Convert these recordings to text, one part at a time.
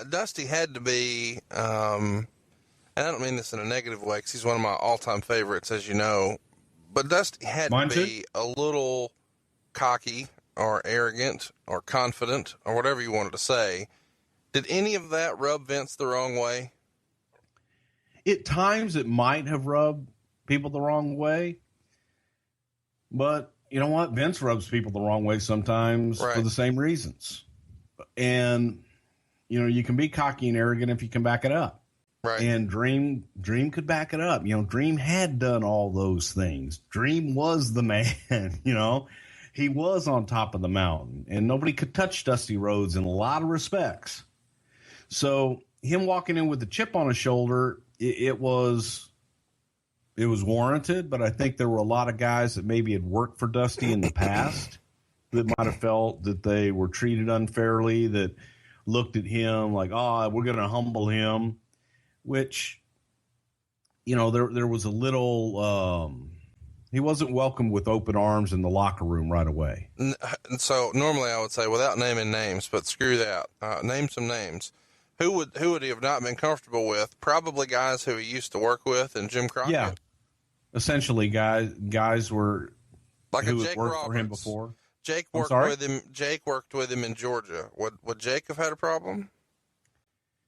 Dusty had to be, and I don't mean this in a negative way because he's one of my all-time favorites, as you know, but Dusty had to be a little cocky or arrogant or confident or whatever you wanted to say. Did any of that rub Vince the wrong way? At times it might have rubbed people the wrong way, but you know what? Vince rubs people the wrong way sometimes for the same reasons. And, you know, you can be cocky and arrogant if you can back it up. Right. And Dream could back it up. You know, Dream had done all those things. Dream was the man, you know. He was on top of the mountain, and nobody could touch Dusty Rhodes in a lot of respects. So him walking in with the chip on his shoulder, it was warranted, but I think there were a lot of guys that maybe had worked for Dusty in the past that might have felt that they were treated unfairly, that looked at him like, oh, we're going to humble him, which, you know, there was a little, he wasn't welcomed with open arms in the locker room right away. So normally I would say, without naming names, but screw that, name some names. Who would he have not been comfortable with? Probably guys who he used to work with and Jim Crockett. Yeah. Essentially guys were like who a Jake worked Roberts. for him before. Jake worked with him. Jake worked with him in Georgia. Would Jake have had a problem?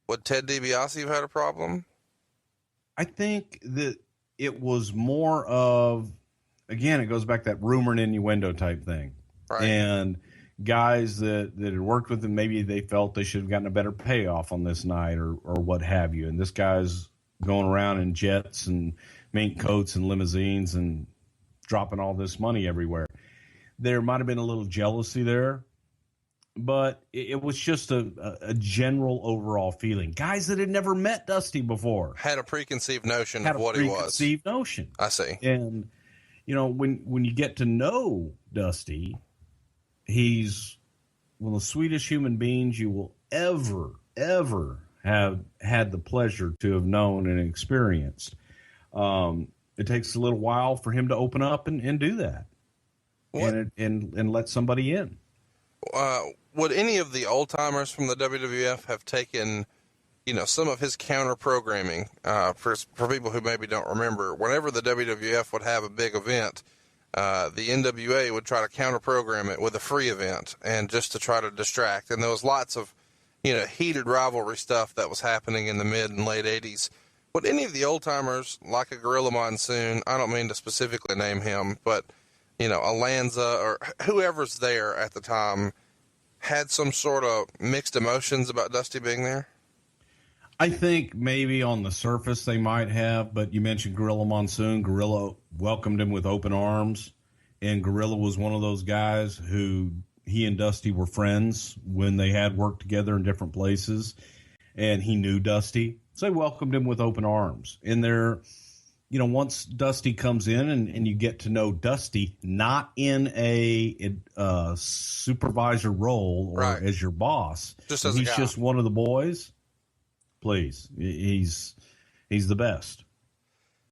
Would Ted DiBiase have had a problem? I think that it was more of, again, it goes back to that rumor and innuendo type thing. Right. And guys that had worked with him, maybe they felt they should have gotten a better payoff on this night or what have you. And this guy's going around in jets and mink coats and limousines and dropping all this money everywhere. There might have been a little jealousy there, but it was just a general overall feeling. Guys that had never met Dusty before had a preconceived notion of what he was. Preconceived notion. I see. And, you know, when you get to know Dusty, he's one of the sweetest human beings you will ever have had the pleasure to have known and experienced. It takes a little while for him to open up and do that. And let somebody in. Would any of the old timers from the WWF have taken, you know, some of his counter programming, for people who maybe don't remember? Whenever the WWF would have a big event, the NWA would try to counter program it with a free event and just to try to distract. And there was lots of, you know, heated rivalry stuff that was happening in the mid and late 80s. Would any of the old timers, like a Gorilla Monsoon, I don't mean to specifically name him, but, you know, Alanza or whoever's there at the time, had some sort of mixed emotions about Dusty being there? I think maybe on the surface they might have, but you mentioned Gorilla Monsoon. Gorilla welcomed him with open arms, and Gorilla was one of those guys who he and Dusty were friends when they had worked together in different places, and he knew Dusty, so they welcomed him with open arms. And there, you know, once Dusty comes in and you get to know Dusty, not in a supervisor role or as your boss, just as he's just one of the boys. Please, he's the best.